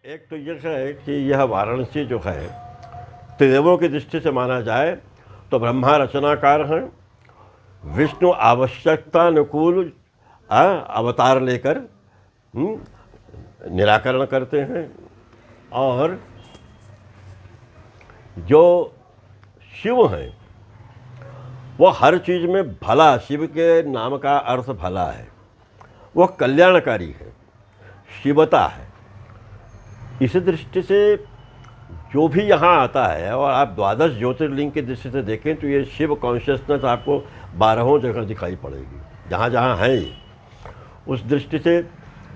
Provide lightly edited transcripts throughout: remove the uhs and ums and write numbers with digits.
एक तो ये है कि यह वाराणसी जो है त्रिदेवों की दृष्टि से माना जाए तो ब्रह्मा रचनाकार हैं, विष्णु आवश्यकतानुकूल अवतार लेकर निराकरण करते हैं, और जो शिव हैं वो हर चीज़ में भला, शिव के नाम का अर्थ भला है, वह कल्याणकारी है, शिवता है। इसी दृष्टि से जो भी यहाँ आता है, और आप द्वादश ज्योतिर्लिंग की दृष्टि से देखें तो ये शिव कॉन्शियसनेस आपको 12 जगह दिखाई पड़ेगी, जहाँ जहाँ है ये। उस दृष्टि से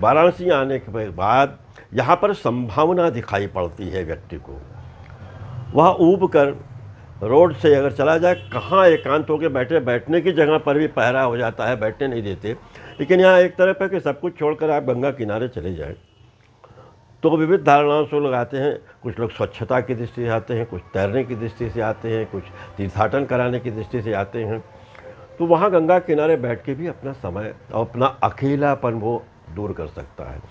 वाराणसी आने के बाद यहाँ पर संभावना दिखाई पड़ती है व्यक्ति को। वह ऊब कर रोड से अगर चला जाए, कहाँ एकांत होकर बैठने की जगह पर भी पहरा हो जाता है, बैठने नहीं देते। लेकिन यहाँ एक तरफ है कि सब कुछ छोड़कर आप गंगा किनारे चले जाएं तो विविध धारणाओं से लोग आते हैं। कुछ लोग स्वच्छता की दृष्टि से आते हैं, कुछ तैरने की दृष्टि से आते हैं, कुछ तीर्थाटन कराने की दृष्टि से आते हैं। तो वहाँ गंगा किनारे बैठ के भी अपना समय और अपना अकेलापन वो दूर कर सकता है।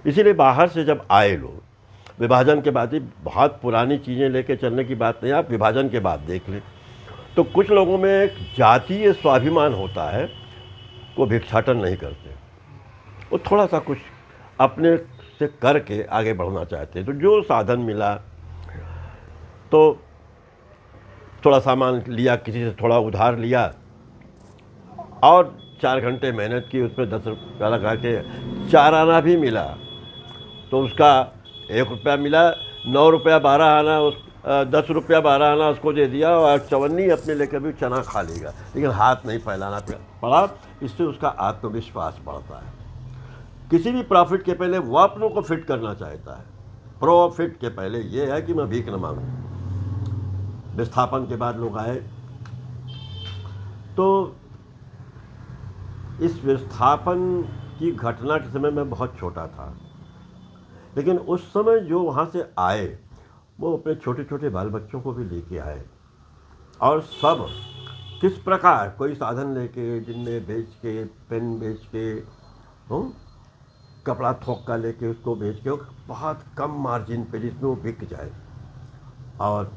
इसीलिए बाहर से जब आए लोग, विभाजन के बाद ही, बहुत पुरानी चीज़ें लेके चलने की बात नहीं, आप विभाजन के बाद देख लें तो कुछ लोगों में एक जातीय स्वाभिमान होता है, वो भिक्षाटन नहीं करते, वो थोड़ा सा कुछ अपने से करके आगे बढ़ना चाहते हैं। तो जो साधन मिला तो थोड़ा सामान लिया, किसी से थोड़ा उधार लिया और 4 घंटे मेहनत की, उस पर 10 रुपया लगा के 4 आना भी मिला तो उसका 1 रुपया मिला, 9 रुपया 12 आना, 10 रुपया 12 आना उसको दे दिया और चवन्नी अपने लेकर भी चना खा लेगा, लेकिन हाथ नहीं फैलाना पड़ा। इससे उसका आत्मविश्वास बढ़ता है। किसी भी प्रॉफिट के पहले वो अपनों को फिट करना चाहता है। प्रॉफिट के पहले ये है कि मैं भीख न मांगूं। विस्थापन के बाद लोग आए तो इस विस्थापन की घटना के समय मैं बहुत छोटा था, लेकिन उस समय जो वहाँ से आए वो अपने छोटे छोटे बाल बच्चों को भी लेके आए, और सब किस प्रकार कोई साधन लेके, जिनमें बेच के, पेन बेच के, कपड़ा थोक का लेके उसको बेच के बहुत कम मार्जिन पे जिसमें वो बिक जाए, और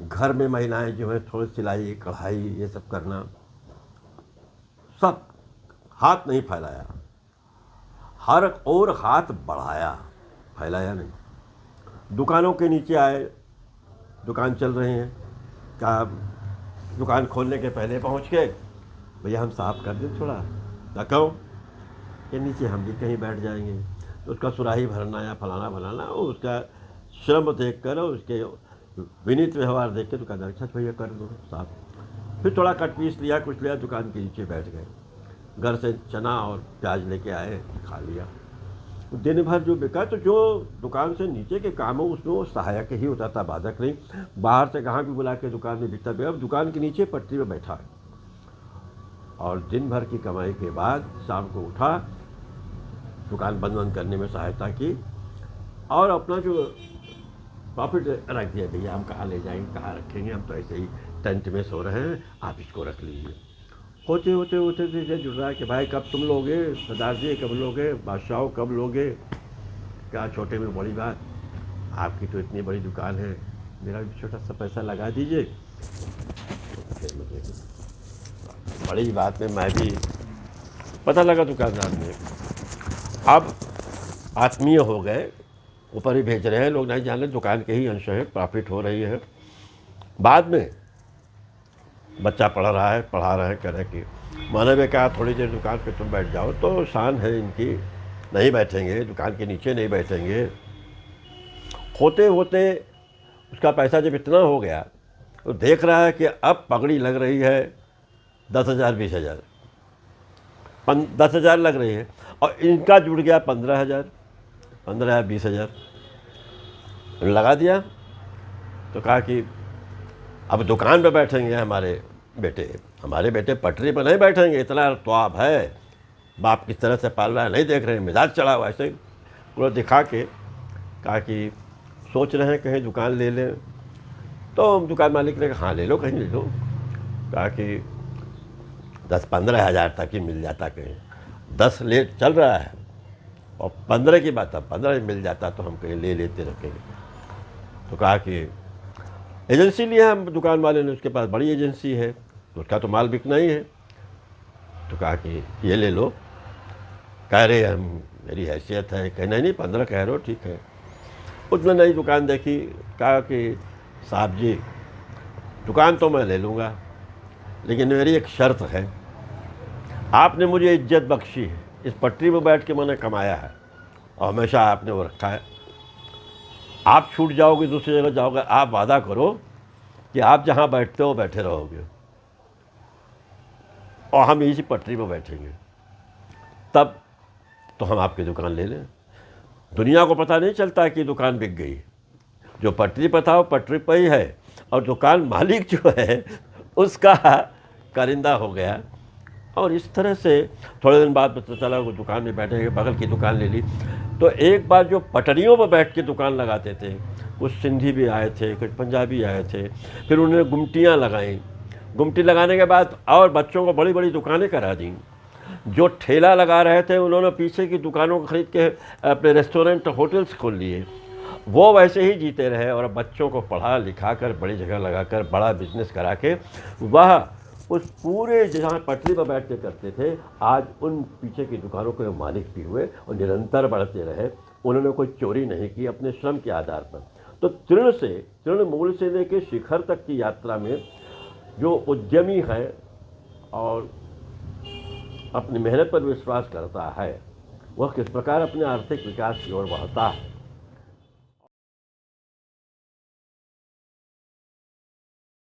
घर में महिलाएं जो है थोड़ी सिलाई कढ़ाई ये सब करना, सब हाथ नहीं फैलाया, हर और हाथ बढ़ाया, फैलाया नहीं। दुकानों के नीचे आए, दुकान चल रहे हैं, क्या दुकान खोलने के पहले पहुंच के भैया हम साफ कर दें थोड़ा, क्यों के नीचे हम भी कहीं बैठ जाएंगे। तो उसका सुराही भरना या फलाना बनाना, उसका श्रम देख कर, उसके विनीत व्यवहार देख के दुकानदार अच्छा भैया कर दो साफ। फिर थोड़ा कट पीस लिया, कुछ लिया, दुकान के नीचे बैठ गए। घर से चना और प्याज लेके आए, खा लिया। दिन भर जो बिका, तो जो दुकान से नीचे के काम हो उसमें वो सहायक ही होता था, बाधक नहीं। बाहर से कहाँ भी बुला के दुकान में बिकता, अब दुकान के नीचे पटरी में बैठा है, और दिन भर की कमाई के बाद शाम को उठा, दुकान बंद करने में सहायता की, और अपना जो प्रॉफिट रख दिया, भैया हम कहाँ ले जाएंगे, कहाँ रखेंगे, हम तो ऐसे ही टेंट में सो रहे हैं, आप इसको रख लीजिए। होते होते होते धीरे जुड़ रहा है कि भाई कब तुम लोगे, सरदार जी कब लोगे, बादशाह कब लोगे, क्या छोटे में बड़ी बात, आपकी तो इतनी बड़ी दुकान है, मेरा भी छोटा सा पैसा लगा दीजिए। तो फिर मुझे बड़ी बात में मैं भी पता लगा दुकानदार ने, अब आत्मीय हो गए, ऊपर ही भेज रहे हैं, लोग नहीं जान रहे दुकान के ही अंश है, प्रॉफिट हो रही है। बाद में बच्चा पढ़ रहा है, पढ़ा रहे हैं, कह रहे कि मैंने भी कहा थोड़ी देर दुकान पे तुम बैठ जाओ, तो शान है इनकी, नहीं बैठेंगे, दुकान के नीचे नहीं बैठेंगे। होते होते उसका पैसा जब इतना हो गया तो देख रहा है कि अब पगड़ी लग रही है 10,000 20,000, 10,000 लग रही है, और इनका जुड़ गया 15,000, 15,000 20,000 लगा दिया। तो कहा कि अब दुकान पे बैठेंगे हमारे बेटे पटरी पर नहीं बैठेंगे, इतना तो आप है, बाप किस तरह से पाल रहा है नहीं देख रहे हैं, मिजाज चढ़ा हुआ, ऐसे पूरा दिखा के कहा कि सोच रहे हैं कहीं दुकान ले लें। तो दुकान मालिक ने कहा हाँ ले लो, कहीं ले लो। कहा कि 10-15 हज़ार तक ही मिल जाता, कहीं 10 लेट चल रहा है, और 15 की बात, अब 15 मिल जाता तो हम कहीं ले लेते रखेंगे। तो कहा कि एजेंसी लिया हम दुकान वाले ने, उसके पास बड़ी एजेंसी है तो उसका तो माल बिकना ही है। तो कहा कि ये ले लो। कह रहे हम मेरी हैसियत है, कहना नहीं 15 कह रहे हो ठीक है। उसने नई दुकान देखी, कहा कि साहब जी दुकान तो मैं ले लूँगा, लेकिन मेरी एक शर्त है, आपने मुझे इज्जत बख्शी है, इस पटरी पर बैठ के मैंने कमाया है और हमेशा आपने वो रखा है। आप छूट जाओगे, दूसरी जगह जाओगे, आप वादा करो कि आप जहाँ बैठते हो बैठे रहोगे और हम इसी पटरी पर बैठेंगे, तब तो हम आपकी दुकान ले लें। दुनिया को पता नहीं चलता कि दुकान बिक गई। जो पटरी पर था वो पटरी पर ही है और दुकान मालिक जो है उसका कारिंदा हो गया। और इस तरह से थोड़े दिन बाद पता चला वो दुकान में बैठे, बगल की दुकान ले ली। तो एक बार जो पटरियों पर बैठ के दुकान लगाते थे, कुछ सिंधी भी आए थे, कुछ पंजाबी आए थे, फिर उन्होंने गुमटियाँ लगाई। गुमटी लगाने के बाद और बच्चों को बड़ी बड़ी दुकानें करा दी। जो ठेला लगा रहे थे उन्होंने पीछे की दुकानों को खरीद के अपने रेस्टोरेंट होटल्स खोल लिए। वो वैसे ही जीते रहे और बच्चों को पढ़ा लिखा कर बड़ी जगह लगाकर बड़ा बिजनेस करा के वह उस पूरे जहाँ पटरी पर बैठ के करते थे, आज उन पीछे की दुकानों के मालिक भी हुए और निरंतर बढ़ते रहे। उन्होंने कोई चोरी नहीं की अपने श्रम के आधार पर। तो तृणमूल से लेकर शिखर तक की यात्रा में जो उद्यमी है और अपनी मेहनत पर विश्वास करता है, वह किस प्रकार अपने आर्थिक विकास की ओर बढ़ता है।